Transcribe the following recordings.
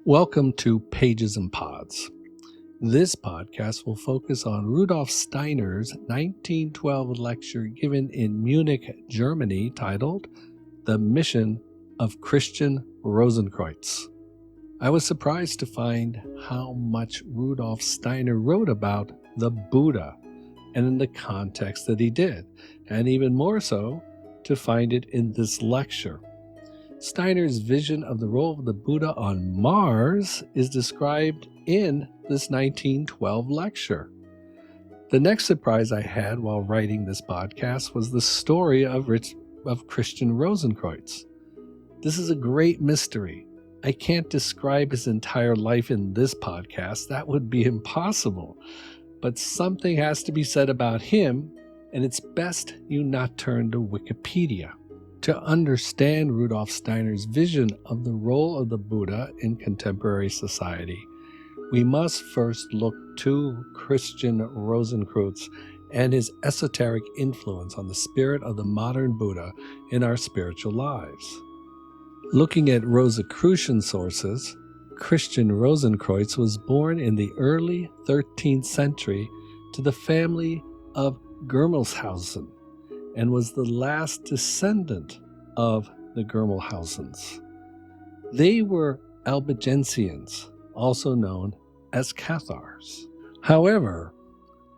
Welcome to Pages and Pods. This podcast will focus on Rudolf Steiner's 1912 lecture given in Munich, Germany, titled The Mission of Christian Rosenkreuz. I was surprised to find how much Rudolf Steiner wrote about the Buddha and in the context that he did, and even more so to find it in this lecture. Steiner's vision of the role of the Buddha on Mars is described in this 1912 lecture. The next surprise I had while writing this podcast was the story of Christian Rosenkreuz. This is a great mystery. I can't describe his entire life in this podcast. That would be impossible. But something has to be said about him, and it's best you not turn to Wikipedia. To understand Rudolf Steiner's vision of the role of the Buddha in contemporary society, we must first look to Christian Rosenkreuz and his esoteric influence on the spirit of the modern Buddha in our spiritual lives. Looking at Rosicrucian sources, Christian Rosenkreuz was born in the early 13th century to the family of Germelshausen, and was the last descendant of the Germelhausens. They were Albigensians, also known as Cathars. However,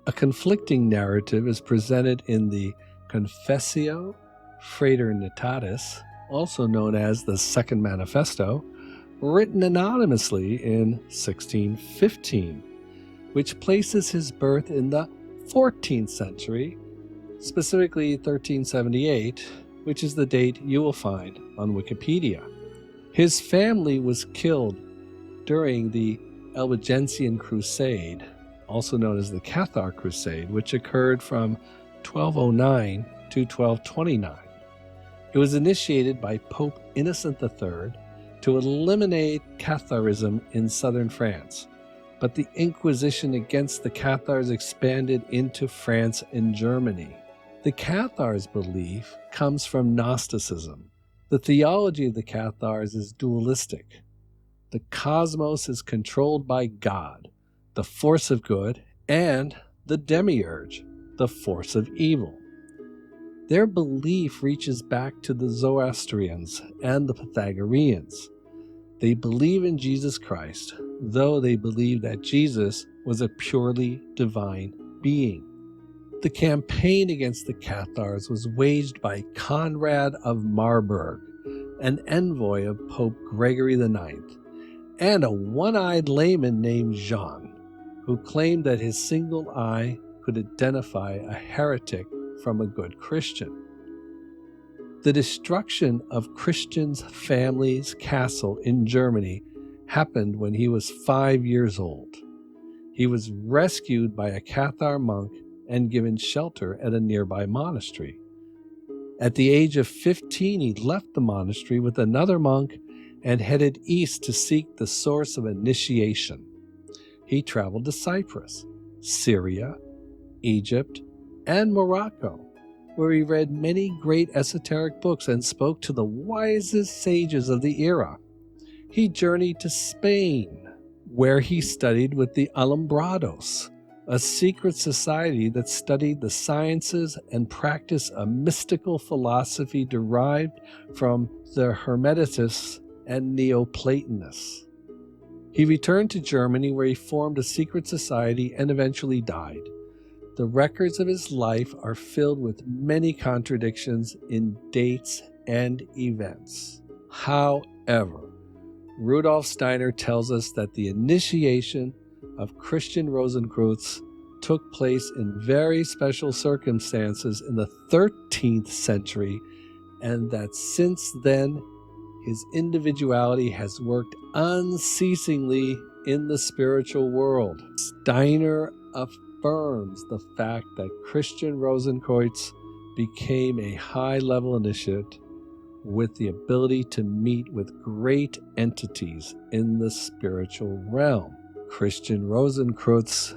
a conflicting narrative is presented in the Confessio Fraternitatis, also known as the Second Manifesto, written anonymously in 1615, which places his birth in the 14th century, specifically 1378, which is the date you will find on Wikipedia. His family was killed during the Albigensian Crusade, also known as the Cathar Crusade, which occurred from 1209 to 1229. It was initiated by Pope Innocent III to eliminate Catharism in southern France, but the Inquisition against the Cathars expanded into France and Germany. The Cathars' belief comes from Gnosticism. The theology of the Cathars is dualistic. The cosmos is controlled by God, the force of good, and the demiurge, the force of evil. Their belief reaches back to the Zoroastrians and the Pythagoreans. They believe in Jesus Christ, though they believe that Jesus was a purely divine being. The campaign against the Cathars was waged by Conrad of Marburg, an envoy of Pope Gregory IX, and a one-eyed layman named Jean, who claimed that his single eye could identify a heretic from a good Christian. The destruction of Christian's family's castle in Germany happened when he was 5 years old. He was rescued by a Cathar monk and given shelter at a nearby monastery. At the age of 15, he left the monastery with another monk and headed east to seek the source of initiation. He traveled to Cyprus, Syria, Egypt, and Morocco, where he read many great esoteric books and spoke to the wisest sages of the era. He journeyed to Spain, where he studied with the Alumbrados, a secret society that studied the sciences and practiced a mystical philosophy derived from the Hermetists and Neoplatonists. He returned to Germany, where he formed a secret society and eventually died. The records of his life are filled with many contradictions in dates and events. However, Rudolf Steiner tells us that the initiation of Christian Rosenkreuz took place in very special circumstances in the 13th century, and that since then his individuality has worked unceasingly in the spiritual world. Steiner affirms the fact that Christian Rosenkreuz became a high-level initiate with the ability to meet with great entities in the spiritual realm. Christian Rosenkreuz's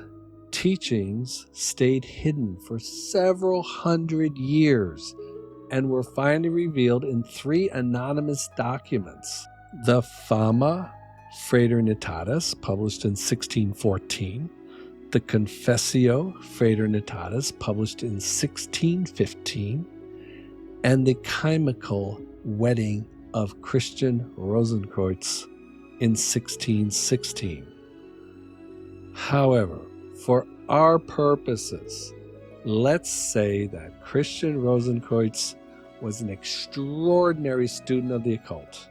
teachings stayed hidden for several hundred years and were finally revealed in 3 anonymous documents: the Fama Fraternitatis, published in 1614, the Confessio Fraternitatis, published in 1615, and the chemical wedding of Christian Rosenkreuz in 1616. However, for our purposes, let's say that Christian Rosenkreuz was an extraordinary student of the occult.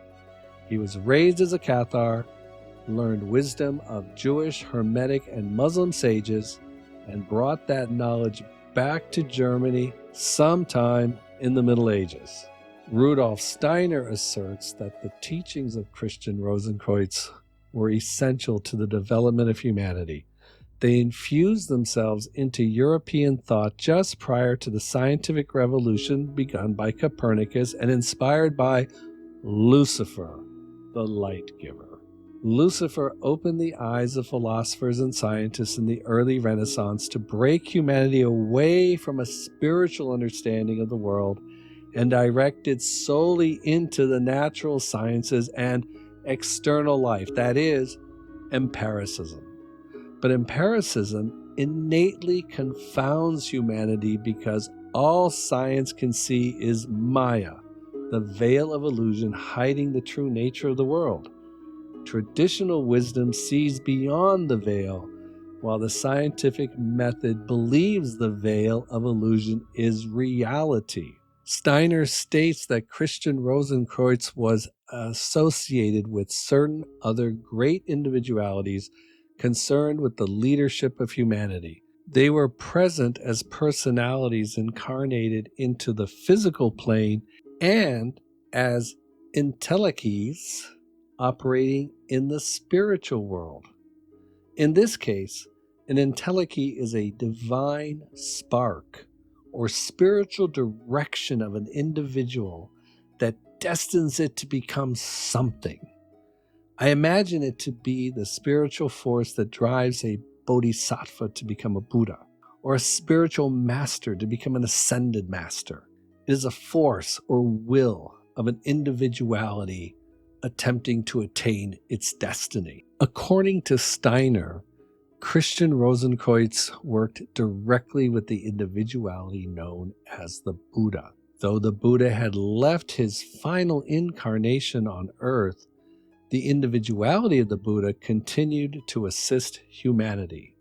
He was raised as a Cathar, learned wisdom of Jewish, Hermetic, and Muslim sages, and brought that knowledge back to Germany sometime in the Middle Ages. Rudolf Steiner asserts that the teachings of Christian Rosenkreuz were essential to the development of humanity. They infused themselves into European thought just prior to the scientific revolution begun by Copernicus and inspired by Lucifer, the light giver. Lucifer opened the eyes of philosophers and scientists in the early Renaissance to break humanity away from a spiritual understanding of the world and direct it solely into the natural sciences and external life, that is, empiricism. But empiricism innately confounds humanity because all science can see is Maya, the veil of illusion hiding the true nature of the world. Traditional wisdom sees beyond the veil, while the scientific method believes the veil of illusion is reality. Steiner states that Christian Rosenkreuz was associated with certain other great individualities concerned with the leadership of humanity. They were present as personalities incarnated into the physical plane and as entelechies operating in the spiritual world. In this case, an entelechy is a divine spark or spiritual direction of an individual that destines it to become something. I imagine it to be the spiritual force that drives a bodhisattva to become a Buddha, or a spiritual master to become an ascended master. It is a force or will of an individuality attempting to attain its destiny. According to Steiner, Christian Rosenkreuz worked directly with the individuality known as the Buddha. Though the Buddha had left his final incarnation on earth, the individuality of the Buddha continued to assist humanity.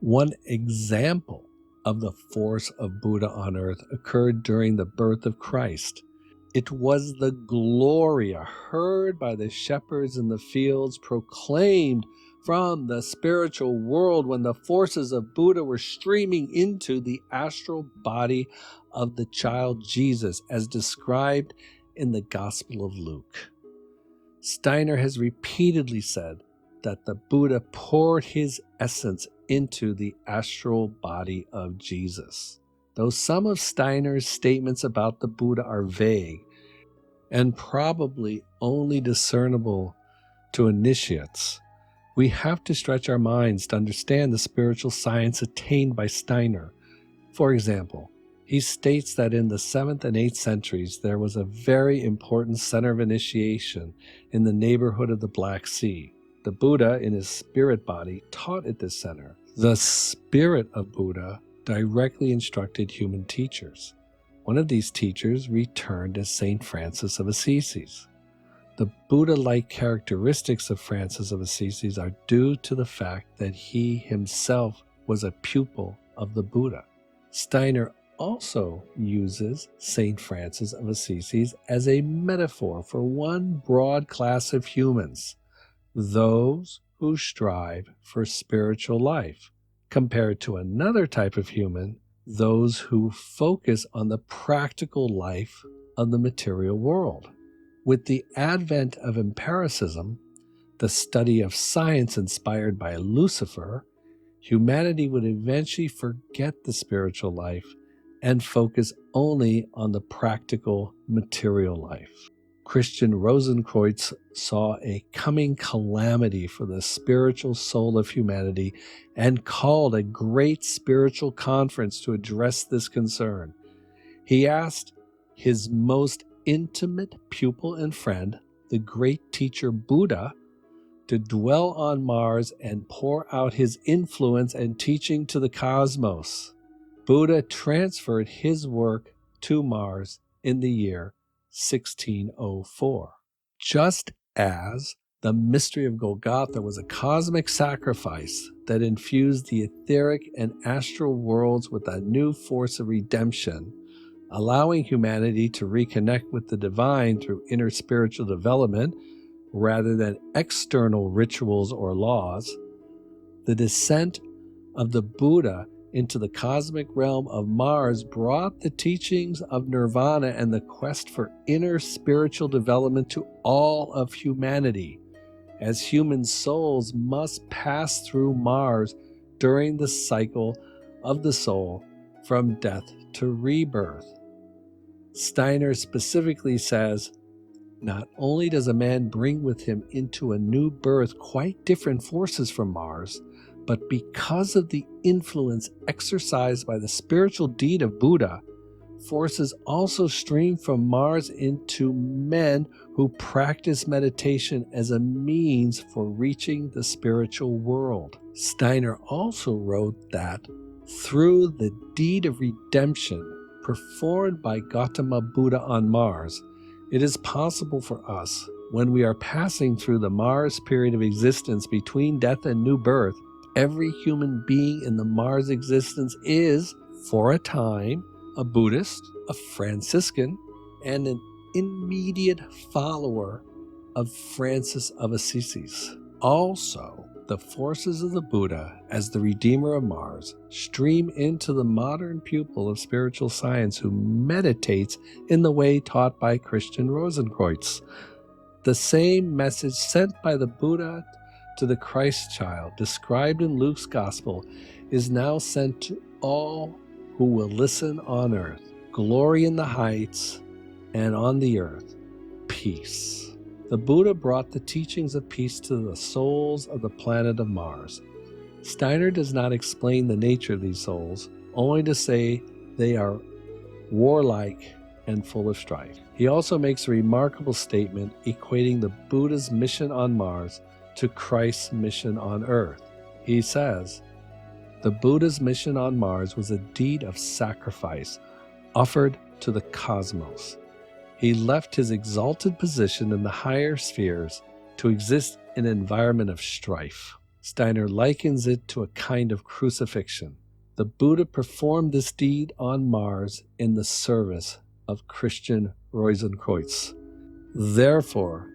One example of the force of Buddha on earth occurred during the birth of Christ. It was the Gloria heard by the shepherds in the fields, proclaimed from the spiritual world when the forces of Buddha were streaming into the astral body of the child Jesus, as described in the Gospel of Luke. Steiner has repeatedly said that the Buddha poured his essence into the astral body of Jesus. Though some of Steiner's statements about the Buddha are vague and probably only discernible to initiates, we have to stretch our minds to understand the spiritual science attained by Steiner. For example, he states that in the 7th and 8th centuries there was a very important center of initiation in the neighborhood of the Black Sea. The Buddha, in his spirit body, taught at this center. The spirit of Buddha directly instructed human teachers. One of these teachers returned as St. Francis of Assisi. The Buddha-like characteristics of Francis of Assisi are due to the fact that he himself was a pupil of the Buddha. Steiner also uses St. Francis of Assisi as a metaphor for one broad class of humans, those who strive for spiritual life, compared to another type of human, those who focus on the practical life of the material world. With the advent of empiricism, the study of science inspired by Lucifer, humanity would eventually forget the spiritual life and focus only on the practical material life. Christian Rosenkreuz saw a coming calamity for the spiritual soul of humanity and called a great spiritual conference to address this concern. He asked his most intimate pupil and friend, the great teacher Buddha, to dwell on Mars and pour out his influence and teaching to the cosmos. Buddha transferred his work to Mars in the year 1604. Just as the mystery of Golgotha was a cosmic sacrifice that infused the etheric and astral worlds with a new force of redemption, allowing humanity to reconnect with the divine through inner spiritual development rather than external rituals or laws, the descent of the Buddha into the cosmic realm of Mars brought the teachings of nirvana and the quest for inner spiritual development to all of humanity, as human souls must pass through Mars during the cycle of the soul from death to rebirth. Steiner specifically says, not only does a man bring with him into a new birth quite different forces from Mars, but because of the influence exercised by the spiritual deed of Buddha, forces also stream from Mars into men who practice meditation as a means for reaching the spiritual world. Steiner also wrote that through the deed of redemption performed by Gautama Buddha on Mars, it is possible for us, when we are passing through the Mars period of existence between death and new birth, every human being in the Mars existence is, for a time, a Buddhist, a Franciscan, and an immediate follower of Francis of Assisi. Also, the forces of the Buddha as the Redeemer of Mars stream into the modern pupil of spiritual science who meditates in the way taught by Christian Rosenkreuz. The same message sent by the Buddha to the Christ child, described in Luke's Gospel, is now sent to all who will listen on earth. Glory in the heights, and on the earth, peace. The Buddha brought the teachings of peace to the souls of the planet of Mars. Steiner does not explain the nature of these souls, only to say they are warlike and full of strife. He also makes a remarkable statement equating the Buddha's mission on Mars to Christ's mission on earth. He says, the Buddha's mission on Mars was a deed of sacrifice offered to the cosmos. He left his exalted position in the higher spheres to exist in an environment of strife. Steiner likens it to a kind of crucifixion. The Buddha performed this deed on Mars in the service of Christian Rosenkreuz. Therefore,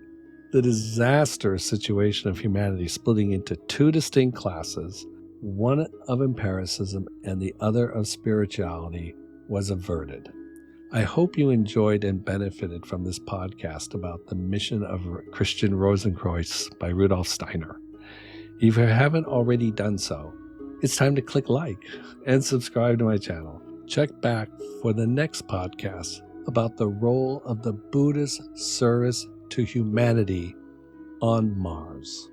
the disastrous situation of humanity splitting into two distinct classes, one of empiricism and the other of spirituality, was averted. I hope you enjoyed and benefited from this podcast about the Mission of Christian Rosenkreuz by Rudolf Steiner. If you haven't already done so, it's time to click like and subscribe to my channel. Check back for the next podcast about the role of the Buddha's service to humanity on Mars.